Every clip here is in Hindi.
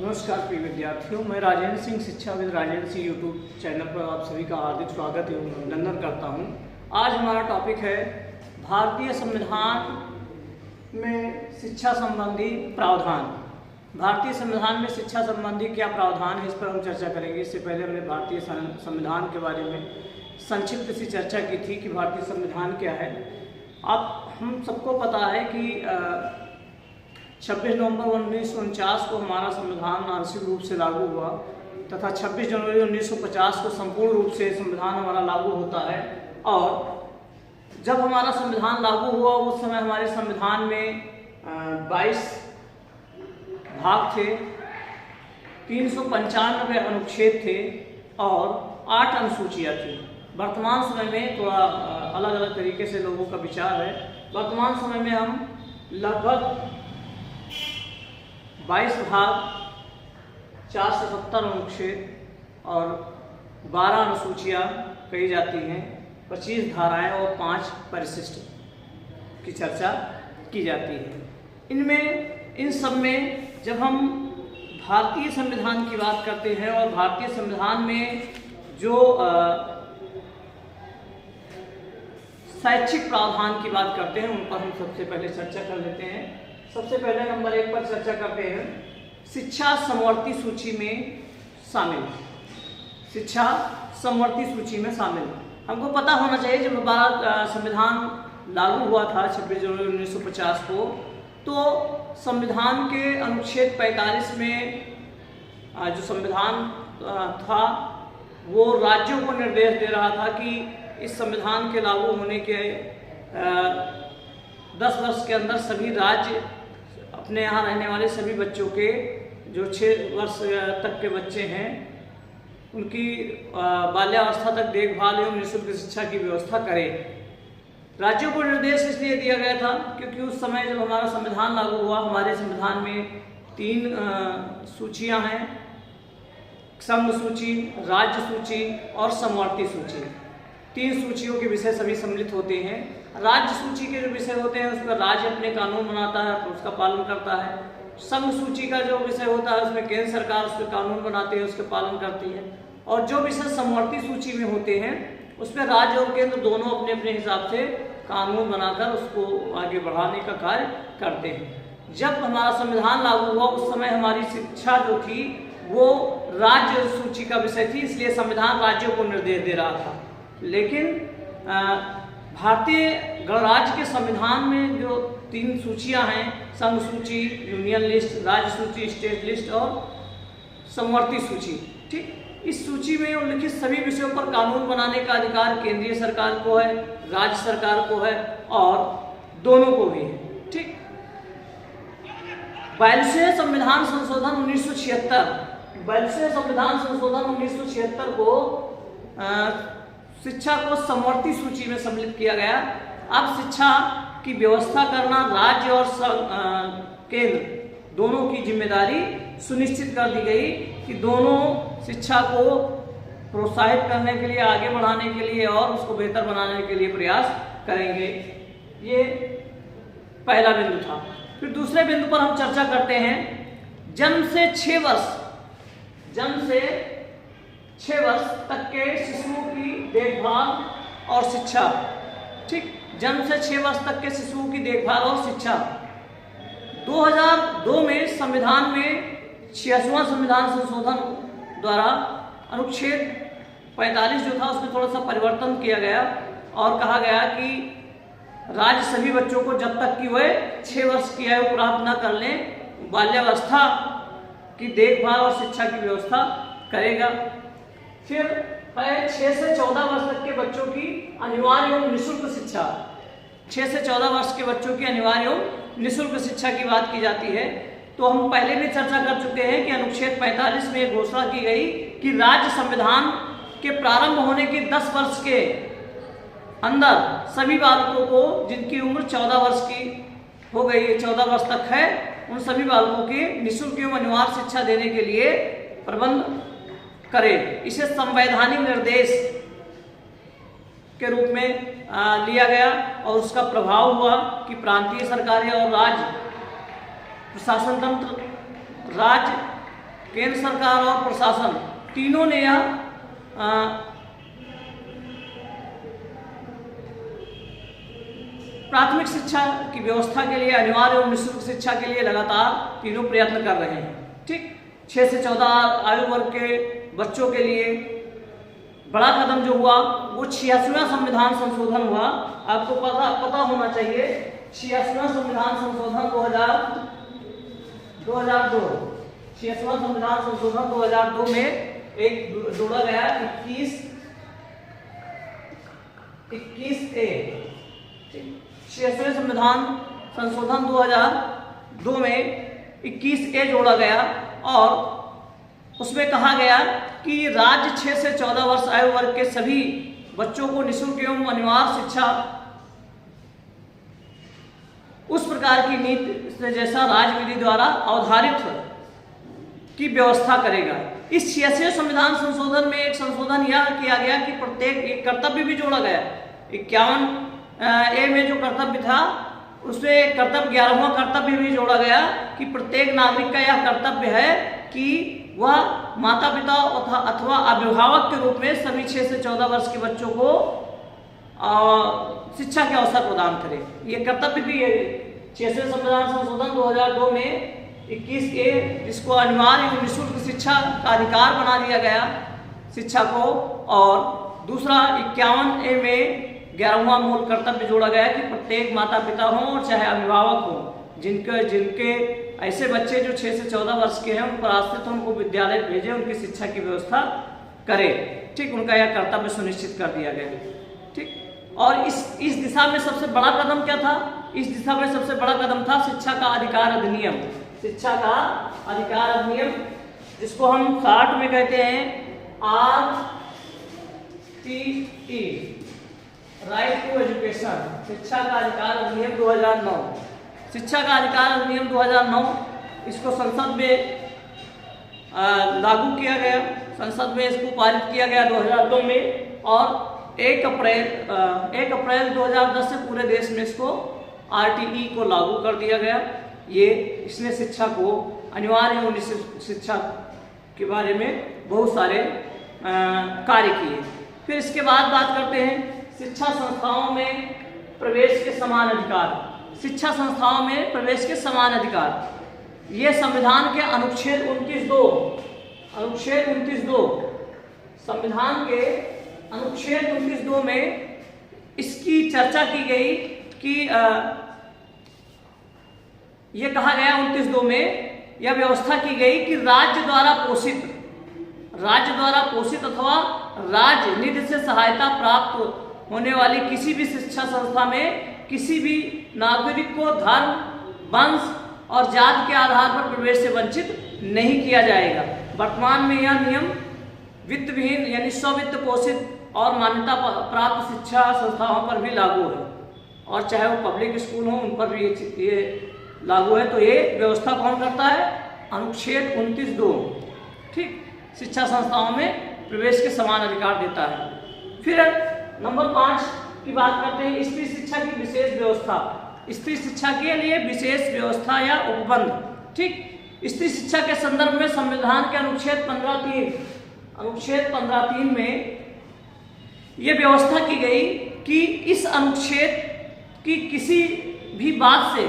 नमस्कार प्रिय विद्यार्थियों, मैं राजेंद्र सिंह शिक्षाविद राजेंद्र सिंह यूट्यूब चैनल पर आप सभी का हार्दिक स्वागत एवं अभिनंदन करता हूं। आज हमारा टॉपिक है भारतीय संविधान में शिक्षा संबंधी प्रावधान। भारतीय संविधान में शिक्षा संबंधी क्या प्रावधान है, इस पर हम चर्चा करेंगे। इससे पहले हमने भारतीय संविधान के बारे में संक्षिप्त सी चर्चा की थी कि भारतीय संविधान क्या है। अब हम सबको पता है कि 26 नवंबर 1949 को हमारा संविधान आंशिक रूप से लागू हुआ तथा 26 जनवरी 1950 को संपूर्ण रूप से संविधान हमारा लागू होता है। और जब हमारा संविधान लागू हुआ उस समय हमारे संविधान में 22 भाग थे, 395 अनुच्छेद थे और 8 अनुसूचियाँ थी। वर्तमान समय में थोड़ा अलग अलग तरीके से लोगों का विचार है। वर्तमान समय में हम लगभग 22 भाग, 470 अनुच्छेद और 12 अनुसूचियाँ कही जाती हैं, 25 धाराएं और 5 परिशिष्ट की चर्चा की जाती है। इन सब में जब हम भारतीय संविधान की बात करते हैं और भारतीय संविधान में जो शैक्षिक प्रावधान की बात करते हैं उन पर हम सबसे पहले चर्चा कर लेते हैं। सबसे पहले नंबर 1 पर चर्चा करते हैं शिक्षा समवर्ती सूची में शामिल। शिक्षा समवर्ती सूची में शामिल हमको पता होना चाहिए, जब हमारा संविधान लागू हुआ था 26 जनवरी 1950 को, तो संविधान के अनुच्छेद 45 में जो संविधान था वो राज्यों को निर्देश दे रहा था कि इस संविधान के लागू होने के 10 वर्ष के अंदर सभी राज्य अपने यहाँ रहने वाले सभी बच्चों के जो 6 वर्ष तक के बच्चे हैं उनकी बाल्यावस्था तक देखभाल एवं निःशुल्क शिक्षा की व्यवस्था करें। राज्यों को निर्देश इसलिए दिया गया था क्योंकि उस समय जब हमारा संविधान लागू हुआ, हमारे संविधान में 3 सूचियाँ हैं, संघ सूची, राज्य सूची और समवर्ती सूची। 3 सूचियों के विषय सभी सम्मिलित होते हैं। राज्य सूची के जो विषय होते हैं उसमें राज्य अपने कानून बनाता है तो उसका पालन करता है। संघ सूची का जो विषय होता है उसमें केंद्र सरकार उसके कानून बनाते हैं, उसके पालन करती है। और जो विषय समवर्ती सूची में होते हैं उसमें राज्य और केंद्र दोनों अपने अपने हिसाब से कानून बनाकर उसको आगे बढ़ाने का कार्य करते हैं। जब हमारा संविधान लागू हुआ उस समय हमारी शिक्षा जो थी वो राज्य सूची का विषय थी, इसलिए संविधान राज्यों को निर्देश दे रहा था। लेकिन भारतीय गणराज्य के संविधान में जो 3 सूचियां हैं, संघ सूची, यूनियन लिस्ट, राज्य सूची, स्टेट लिस्ट और समवर्ती सूची, ठीक, इस सूची में उल्लिखित सभी विषयों पर कानून बनाने का अधिकार केंद्रीय सरकार को है, राज्य सरकार को है और दोनों को भी है। ठीक, 42वें संविधान संशोधन 1976 को शिक्षा को समवर्ती सूची में सम्मिलित किया गया। अब शिक्षा की व्यवस्था करना राज्य और केंद्र दोनों की जिम्मेदारी सुनिश्चित कर दी गई कि दोनों शिक्षा को प्रोत्साहित करने के लिए, आगे बढ़ाने के लिए और उसको बेहतर बनाने के लिए प्रयास करेंगे। ये पहला बिंदु था। फिर दूसरे बिंदु पर हम चर्चा करते हैं जन्म से 6 वर्ष तक के शिशुओं की देखभाल और शिक्षा। ठीक, जन्म से 6 वर्ष तक के शिशुओं की देखभाल और शिक्षा 2002 में संविधान में 86वां संविधान संशोधन द्वारा अनुच्छेद 45 जो था उसमें थोड़ा सा परिवर्तन किया गया और कहा गया कि राज्य सभी बच्चों को जब तक कि वह 6 वर्ष की आयु प्राप्त न कर लें बाल्यावस्था की देखभाल और शिक्षा की व्यवस्था करेगा। फिर 6 से 14 वर्ष तक के बच्चों की अनिवार्य एवं निःशुल्क शिक्षा, 6 से 14 वर्ष के बच्चों की अनिवार्य एवं निःशुल्क शिक्षा की बात की जाती है। तो हम पहले भी चर्चा कर चुके हैं कि अनुच्छेद 45 में घोषणा की गई कि राज्य संविधान के प्रारंभ होने के 10 वर्ष के अंदर सभी बालकों को जिनकी उम्र 14 वर्ष की हो गई है, 14 वर्ष तक है, उन सभी बालकों की निःशुल्क एवं अनिवार्य शिक्षा देने के लिए प्रबंध करे। इसे संवैधानिक निर्देश के रूप में लिया गया और उसका प्रभाव हुआ कि प्रांतीय सरकारें और राज्य प्रशासन तंत्र राज्य केंद्र सरकार और प्रशासन तीनों ने यह प्राथमिक शिक्षा की व्यवस्था के लिए, अनिवार्य एवं निःशुल्क शिक्षा के लिए लगातार तीनों प्रयत्न कर रहे हैं। ठीक, 6 से 14 आयु वर्ग के बच्चों के लिए बड़ा कदम जो हुआ वो 86वां संविधान संशोधन हुआ। आपको पता होना चाहिए 86वां संविधान संशोधन 2002 86वां संविधान संशोधन 2002 में एक जोड़ा गया 21A। 86वें संविधान संशोधन 2002 में 21A जोड़ा गया और उसमें कहा गया कि राज्य 6 से 14 वर्ष आयु वर्ग के सभी बच्चों को निःशुल्क एवं अनिवार्य शिक्षा उस प्रकार की नीति से जैसा राज्य विधि द्वारा अवधारित की व्यवस्था करेगा। इस 86वें संविधान संशोधन में एक संशोधन यह किया गया कि प्रत्येक एक कर्तव्य भी जोड़ा गया। 51A में जो कर्तव्य था उसमें कर्तव्य 11वां कर्तव्य भी जोड़ा गया कि प्रत्येक नागरिक का यह कर्तव्य है कि वह माता पिता अथवा अभिभावक के रूप में सभी 6 से 14 वर्ष के बच्चों को शिक्षा के अवसर प्रदान करे। ये कर्तव्य भी है। 6वें संविधान संशोधन 2002 में 21A जिसको अनिवार्य एवं निःशुल्क शिक्षा का अधिकार बना दिया गया शिक्षा को, और दूसरा 51A में 11वां मूल कर्तव्य जोड़ा गया कि प्रत्येक माता पिता हो और चाहे अभिभावक हो जिनके ऐसे बच्चे जो 6 से 14 वर्ष के हैं उन पर आश्रित उनको विद्यालय भेजे, उनकी शिक्षा की व्यवस्था करे। ठीक, उनका यह कर्तव्य सुनिश्चित कर दिया गया। ठीक, और इस दिशा में सबसे बड़ा कदम क्या था? इस दिशा में सबसे बड़ा कदम था शिक्षा का अधिकार अधिनियम। शिक्षा का अधिकार अधिनियम जिसको हम शॉर्ट में कहते हैं RTE, राइट टू एजुकेशन। शिक्षा का अधिकार अधिनियम 2009। शिक्षा का अधिकार अधिनियम 2009 इसको संसद में लागू किया गया, संसद में इसको पारित किया गया 2002 में, और 1 अप्रैल 2010 से पूरे देश में इसको RTE को लागू कर दिया गया। इसने शिक्षा को अनिवार्य एवं निःशुल्क शिक्षा के बारे में बहुत सारे कार्य किए। फिर इसके बाद बात करते हैं शिक्षा संस्थाओं में प्रवेश के समान अधिकार। शिक्षा संस्थाओं में प्रवेश के समान अधिकार ये संविधान के अनुच्छेद 29(2) संविधान के अनुच्छेद 29(2) में इसकी चर्चा की गई कि ये कहा गया 29(2) में यह व्यवस्था की गई कि राज्य द्वारा पोषित अथवा राज्य निधि से सहायता प्राप्त होने वाली किसी भी शिक्षा संस्था में किसी भी नागरिक को धर्म, वंश और जाति के आधार पर प्रवेश से वंचित नहीं किया जाएगा। वर्तमान में यह नियम वित्त विहीन यानी स्ववित्त पोषित और मान्यता प्राप्त शिक्षा संस्थाओं पर भी लागू है, और चाहे वो पब्लिक स्कूल हो उन पर भी ये लागू है। तो ये व्यवस्था कौन करता है? अनुच्छेद 29(2). ठीक, शिक्षा संस्थाओं में प्रवेश के समान अधिकार देता है। फिर नंबर 5 की बात करते हैं स्त्री शिक्षा की विशेष व्यवस्था। स्त्री शिक्षा के लिए विशेष व्यवस्था या उपबंध। ठीक, स्त्री शिक्षा के संदर्भ में संविधान के अनुच्छेद 15(3) में यह व्यवस्था की गई कि इस अनुच्छेद की किसी भी बात से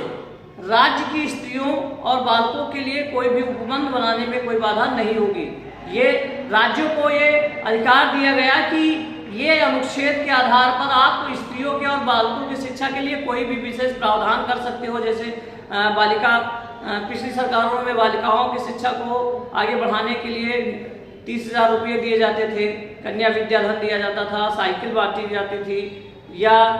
राज्य की स्त्रियों और बालकों के लिए कोई भी उपबंध बनाने में कोई बाधा नहीं होगी। ये राज्यों को ये अधिकार दिया गया कि ये अनुच्छेद के आधार पर आप स्त्रियों के और बालकों की शिक्षा के लिए कोई भी विशेष प्रावधान कर सकते हो। जैसे पिछली सरकारों में बालिकाओं की शिक्षा को आगे बढ़ाने के लिए 30,000 रुपये दिए जाते थे, कन्या विद्याधन दिया जाता था, साइकिल बांटी जाती थी, या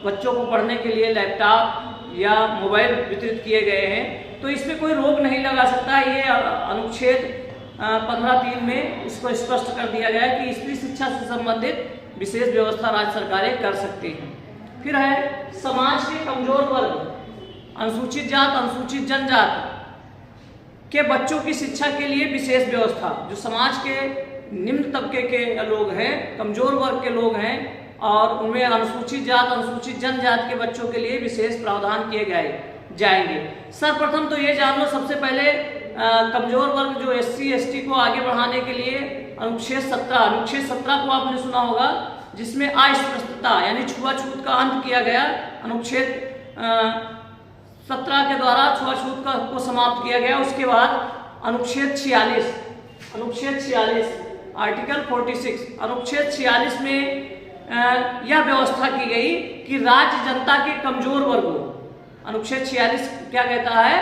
बच्चों को पढ़ने के लिए लैपटॉप या मोबाइल वितरित किए गए हैं। तो इसमें कोई रोक नहीं लगा सकता। ये अनुच्छेद 15(3) में इसको स्पष्ट कर दिया गया है कि स्त्री शिक्षा से संबंधित विशेष व्यवस्था राज्य सरकारें कर सकती हैं। फिर है समाज के कमजोर वर्ग, अनुसूचित जात, अनुसूचित जनजाति के बच्चों की शिक्षा के लिए विशेष व्यवस्था। जो समाज के निम्न तबके के लोग हैं, कमजोर वर्ग के लोग हैं, और उनमें अनुसूचित जात, अनुसूचित जनजाति के बच्चों के लिए विशेष प्रावधान किए गए जाएंगे। सर्वप्रथम तो ये जान लो, सबसे पहले कमजोर वर्ग जो SC ST को आगे बढ़ाने के लिए अनुच्छेद 17 को आपने सुना होगा, जिसमें अस्पृश्यता यानी छुआछूत का अंत किया गया। अनुच्छेद 17 के द्वारा छुआछूत को समाप्त किया गया। उसके बाद अनुच्छेद 46 आर्टिकल 46 अनुच्छेद 46 में यह व्यवस्था की गई कि राज्य जनता के कमजोर वर्गों, अनुच्छेद 46 क्या कहता है,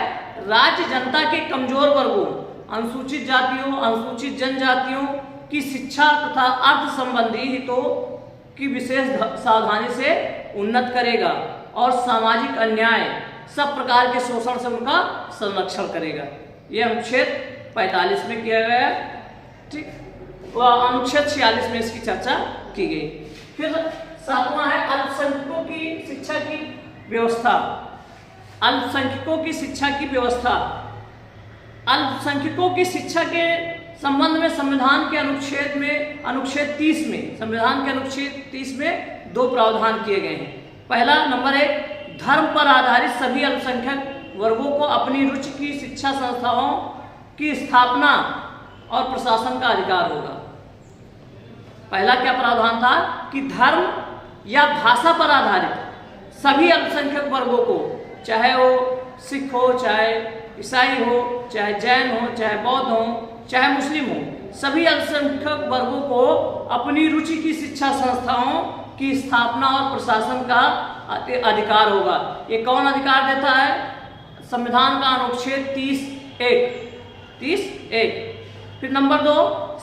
राज्य जनता के कमजोर वर्गों, अनुसूचित जातियों, अनुसूचित जनजातियों की शिक्षा तथा अर्थ संबंधी हितों की विशेष सावधानी से उन्नत करेगा और सामाजिक अन्याय सब प्रकार के शोषण से उनका संरक्षण करेगा। यह अनुच्छेद 45 में किया गया। ठीक, वह अनुच्छेद 46 में इसकी चर्चा की गई। फिर 7वां है अल्पसंख्यकों की शिक्षा की व्यवस्था। अल्पसंख्यकों की शिक्षा की व्यवस्था, अल्पसंख्यकों की शिक्षा के संबंध में संविधान के अनुच्छेद 30 में, संविधान के अनुच्छेद 30 में 2 प्रावधान किए गए हैं। पहला नंबर 1, धर्म पर आधारित सभी अल्पसंख्यक वर्गों को अपनी रुचि की शिक्षा संस्थाओं की स्थापना और प्रशासन का अधिकार होगा। पहला क्या प्रावधान था कि धर्म या भाषा पर आधारित सभी अल्पसंख्यक वर्गों को, चाहे वो सिख हो, चाहे ईसाई हो, चाहे जैन हो, चाहे बौद्ध हो, चाहे मुस्लिम हो, सभी अल्पसंख्यक वर्गों को अपनी रुचि की शिक्षा संस्थाओं की स्थापना और प्रशासन का अधिकार होगा। ये कौन अधिकार देता है? संविधान का अनुच्छेद 30(1). फिर नंबर 2,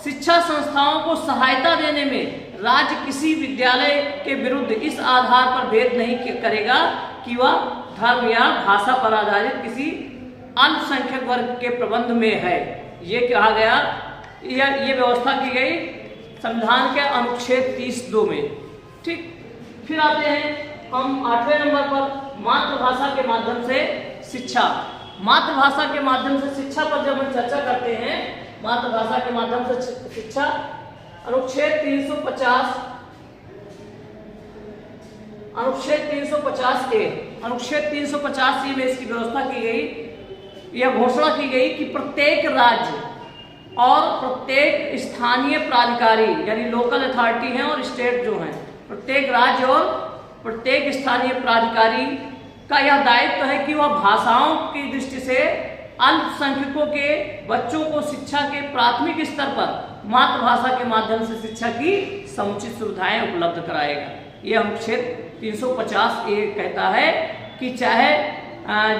शिक्षा संस्थाओं को सहायता देने में राज्य किसी विद्यालय के विरुद्ध इस आधार पर भेद नहीं करेगा कि वह धर्म या भाषा पर आधारित किसी अल्पसंख्यक वर्ग के प्रबंध में है। ये कहा गया, ये व्यवस्था की गई संविधान के अनुच्छेद 30(2) में। ठीक, फिर आते हैं हम 8वें नंबर पर मातृभाषा के माध्यम से शिक्षा। मातृभाषा के माध्यम से शिक्षा पर जब हम चर्चा करते हैं, मातृभाषा के माध्यम से शिक्षा, अनुच्छेद 350 अनुच्छेद 350 में इसकी व्यवस्था की गई। यह घोषणा की गई कि प्रत्येक राज्य और प्रत्येक स्थानीय प्राधिकारी यानी लोकल अथॉरिटी हैं और स्टेट जो हैं, प्रत्येक राज्य और प्रत्येक स्थानीय प्राधिकारी का यह दायित्व है कि वह भाषाओं की दृष्टि से अल्पसंख्यकों के बच्चों को शिक्षा के प्राथमिक स्तर पर मातृभाषा के माध्यम से शिक्षा की समुचित सुविधाएं उपलब्ध कराएगा। यह अनुच्छेद 350(a) कहता है कि चाहे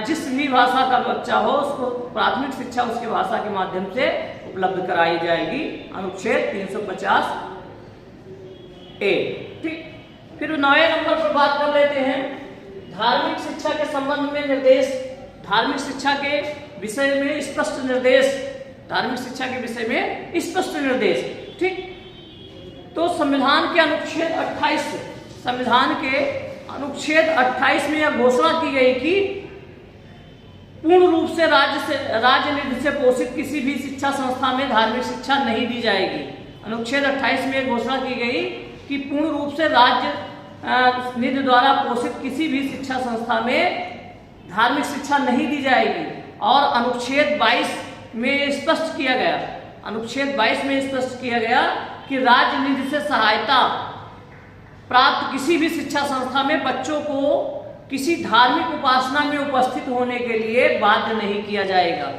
जिस भी भाषा का बच्चा हो उसको प्राथमिक शिक्षा उसके भाषा के माध्यम से उपलब्ध कराई जाएगी। अनुच्छेद 350(a). ठीक, फिर 9वें नंबर पर बात कर लेते हैं धार्मिक शिक्षा के संबंध में निर्देश। धार्मिक शिक्षा के विषय में स्पष्ट निर्देश, धार्मिक शिक्षा के विषय में स्पष्ट निर्देश। ठीक, तो संविधान के अनुच्छेद 28, संविधान के अनुच्छेद 28 में यह घोषणा की गई कि पूर्ण रूप से राज्य निधि से पोषित किसी भी शिक्षा संस्था में धार्मिक शिक्षा नहीं दी जाएगी। अनुच्छेद 28 में घोषणा की गई कि पूर्ण रूप से राज्य निधि द्वारा पोषित किसी भी शिक्षा संस्था में धार्मिक शिक्षा नहीं दी जाएगी। और अनुच्छेद 22 में स्पष्ट किया गया, अनुच्छेद 22 में स्पष्ट किया गया कि राज्य निधि से सहायता प्राप्त किसी भी शिक्षा संस्था में बच्चों को किसी धार्मिक उपासना में उपस्थित होने के लिए बाध्य नहीं किया जाएगा।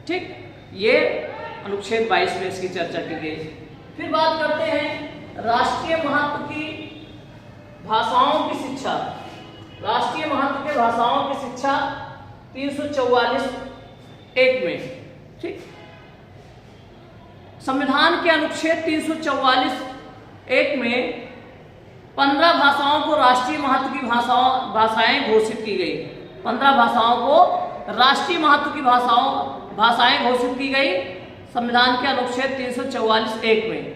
ठीक, ये अनुच्छेद 22 में इसकी चर्चा की गई। फिर बात करते हैं राष्ट्रीय महत्व की भाषाओं की शिक्षा। राष्ट्रीय महत्व के भाषाओं की शिक्षा 344(1) में। ठीक, संविधान के अनुच्छेद 344(1) में 15 भाषाओं को राष्ट्रीय महत्व की भाषाएं घोषित की गई। 15 भाषाओं को राष्ट्रीय महत्व की भाषाएं घोषित की गई संविधान के अनुच्छेद 344(1) में।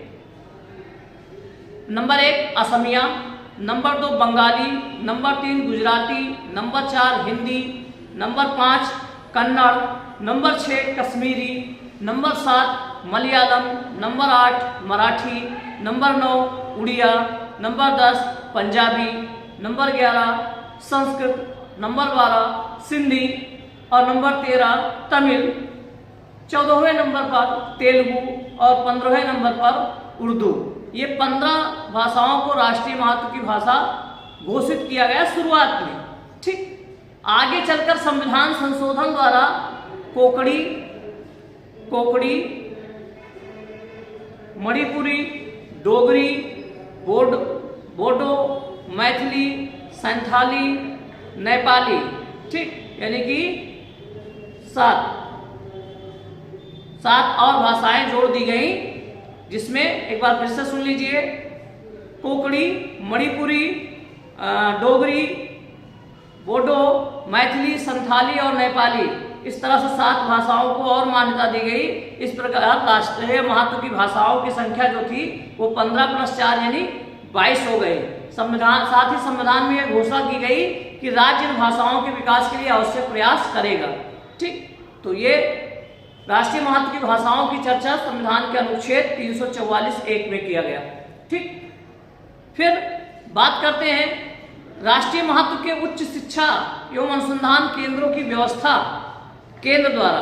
Number 1 Asamiya, number 2 Bangali, number 3 Gujarati, number 4 Hindi, number 5 Kannada, number 6 Kashmiri, number 7 Malayalam, number 8 Marathi, number 9 Oriya, number 10 Punjabi, number 11 Sanskrit, number 12 Sindhi और नंबर 13 तमिल। 14वें नंबर पर तेलुगु और 15वें नंबर पर उर्दू। ये 15 भाषाओं को राष्ट्रीय महत्व की भाषा घोषित किया गया शुरुआत में। ठीक, आगे चलकर संविधान संशोधन द्वारा कोंकणी, मणिपुरी, डोगरी, बोडो, मैथिली, संथाली, नेपाली, ठीक, यानी कि 7 और भाषाएं जोड़ दी गई, जिसमें एक बार फिर से सुन लीजिए, कोंकणी, मणिपुरी, डोगरी, बोडो, मैथिली, संथाली और नेपाली, इस तरह से 7 भाषाओं को और मान्यता दी गई। इस प्रकार राष्ट्रीय महत्व की भाषाओं की संख्या जो थी वो 15 + 4 यानी 22 हो गए। साथ ही संविधान में यह घोषणा की गई कि राज्य इन भाषाओं के विकास के लिए आवश्यक प्रयास करेगा। ठीक, तो ये राष्ट्रीय महत्व की भाषाओं की चर्चा संविधान के अनुच्छेद 344(1) में किया गया। ठीक, फिर बात करते हैं राष्ट्रीय महत्व के उच्च शिक्षा एवं अनुसंधान केंद्रों की व्यवस्था केंद्र द्वारा।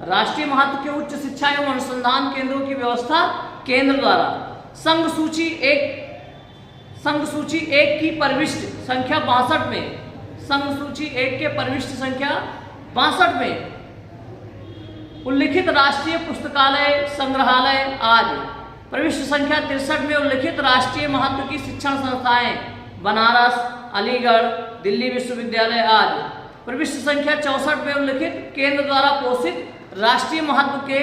राष्ट्रीय महत्व के उच्च शिक्षा एवं अनुसंधान केंद्रों की व्यवस्था केंद्र द्वारा संघ सूची 1 की परिशिष्ट संख्या 62 में, संघ सूची 1 के परिशिष्ट संख्या 62 में उल्लिखित राष्ट्रीय पुस्तकालय संग्रहालय आज, परिशिष्ट संख्या 63 में उल्लिखित राष्ट्रीय महत्व की शिक्षण संस्थाएं बनारस, अलीगढ़, दिल्ली विश्वविद्यालय आज, परिशिष्ट संख्या 64 में उल्लिखित केंद्र द्वारा पोषित राष्ट्रीय महत्व के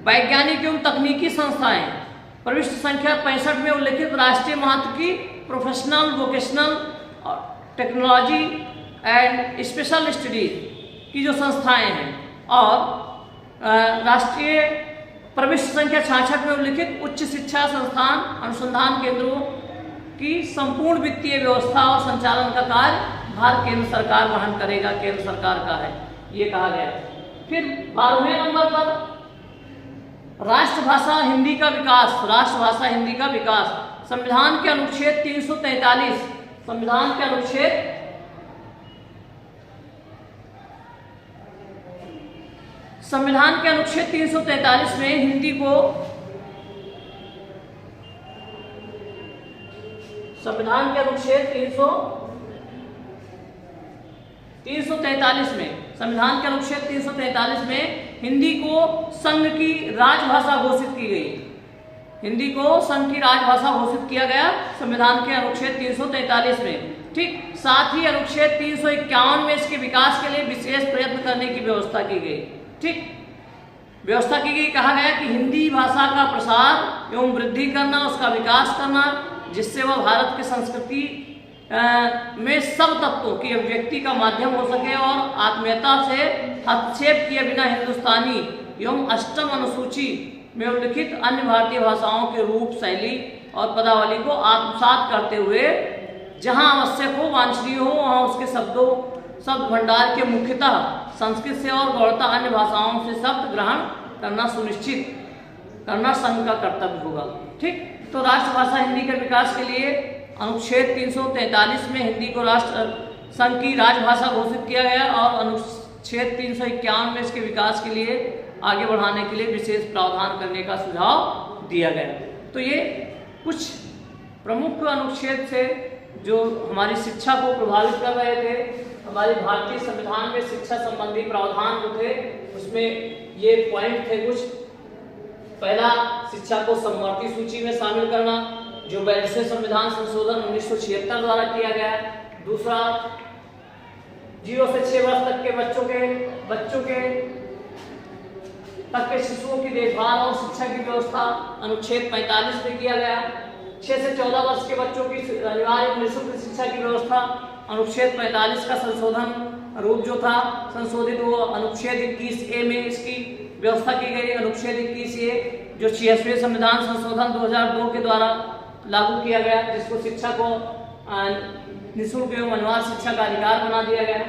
वैज्ञानिक एवं तकनीकी संस्थाएं, परिशिष्ट संख्या 65 में उल्लिखित राष्ट्रीय महत्व की professional, vocational technology and special studies की जो संस्थाएं हैं, और राष्ट्रीय प्रविष्ट संख्या 66 में उल्लिखित उच्च शिक्षा संस्थान अनुसंधान केंद्रों की संपूर्ण वित्तीय व्यवस्था और संचालन का कार्य भारत केंद्र सरकार वहन करेगा, केंद्र सरकार का है, ये कहा गया। फिर 12वें नंबर पर राष्ट्रभाषा हिंदी का विकास, राष्ट्रभाषा हिंदी का विकास। संविधान के अनुच्छेद 343, संविधान के अनुच्छेद 343 में हिंदी को, संविधान के अनुच्छेद 343 में, संविधान के अनुच्छेद 343 में हिंदी को संघ की राजभाषा घोषित की गई। हिंदी को संघ की राजभाषा घोषित किया गया संविधान के अनुच्छेद 343 में। ठीक, साथ ही अनुच्छेद 351 में इसके विकास के लिए विशेष प्रयत्न करने की व्यवस्था की गई। ठीक, व्यवस्था की गई, कहा गया कि हिंदी भाषा का प्रसार एवं वृद्धि करना, उसका विकास करना, जिससे वह भारत की संस्कृति में सब तत्वों की अभिव्यक्ति का माध्यम हो सके और आत्मीयता से हस्तक्षेप किए बिना हिंदुस्तानी एवं अष्टम अनुसूची में उल्लिखित अन्य भारतीय भाषाओं के रूप, शैली और पदावली को आत्मसात करते हुए जहां आवश्यक हो, वांछनीय हो, वहां उसके शब्द भंडार के मुख्यतः संस्कृत से और गौड़ता अन्य भाषाओं से शब्द ग्रहण करना सुनिश्चित करना संघ का कर्तव्य होगा। ठीक, तो राष्ट्रभाषा हिंदी के विकास के लिए अनुच्छेद 343 में हिंदी को राष्ट्र संघ की राजभाषा घोषित किया गया और अनुच्छेद 351 में इसके विकास के लिए आगे बढ़ाने के लिए विशेष प्रावधान करने का सुझाव दिया गया। तो ये कुछ प्रमुख अनुच्छेद थे जो हमारी शिक्षा को प्रभावित कर रहे थे। हमारे भारतीय संविधान में शिक्षा संबंधी प्रावधान जो थे उसमें ये पॉइंट थे कुछ। पहला, शिक्षा को समवर्ती सूची में शामिल करना, जो 42वें संविधान संशोधन 1976 द्वारा किया गया है। दूसरा, 0 से 6 वर्ष तक के बच्चों के शिशुओं की देखभाल और शिक्षा की व्यवस्था अनुच्छेद 45 में किया गया। 6 से 14 वर्ष के बच्चों की अनिवार्य निःशुल्क शिक्षा की व्यवस्था अनुच्छेद 45 का संशोधन रूप जो था संशोधित, वो अनुच्छेद 21A में इसकी व्यवस्था की गई। अनुच्छेद 21A जो 86वें संविधान संशोधन 2002 के द्वारा लागू किया गया, जिसको शिक्षा को निःशुल्क एवं अनिवार्य शिक्षा का अधिकार बना दिया गया।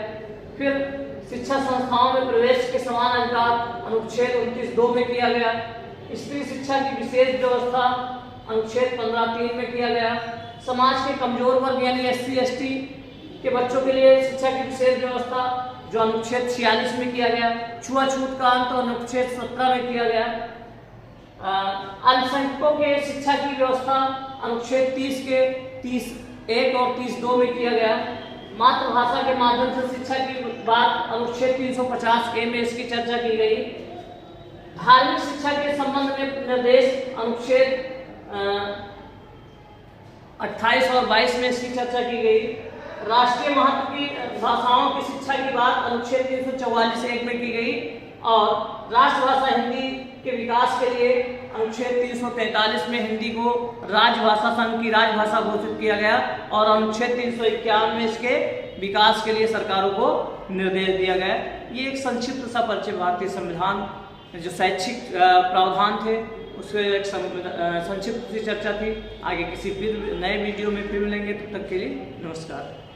फिर शिक्षा संस्थाओं में प्रवेश के समान अधिकार अनुच्छेद 29(2) में किया गया। स्त्री शिक्षा की विशेष व्यवस्था अनुच्छेद 15(3) में किया गया। समाज के कमजोर वर्ग यानी SC ST के बच्चों के लिए शिक्षा की विशेष व्यवस्था जो अनुच्छेद 46 में किया गया। छुआछूत का अंत अनुच्छेद 17 में किया गया। अल्पसंख्यकों के शिक्षा की व्यवस्था अनुच्छेद 30 के 30(1) और 30(2) में किया गया। मातृभाषा के माध्यम से शिक्षा की बात अनुच्छेद 350(a) में इसकी चर्चा की गई। धार्मिक शिक्षा के संबंध में निर्देश अनुच्छेद 28 और 22 में इसकी चर्चा की गई। राष्ट्रीय महत्व की भाषाओं की शिक्षा की बात अनुच्छेद 344(1) में की गई और राष्ट्रभाषा हिंदी के विकास के लिए अनुच्छेद 343 में हिंदी को राजभाषा संघ की राजभाषा घोषित किया गया और अनुच्छेद 351 में इसके विकास के लिए सरकारों को निर्देश दिया गया। ये एक संक्षिप्त सा परिचय भारतीय संविधान जो शैक्षिक प्रावधान थे उसके एक संक्षिप्त सी चर्चा थी। आगे किसी फिर नए वीडियो में फिर मिलेंगे, तब तक के लिए नमस्कार।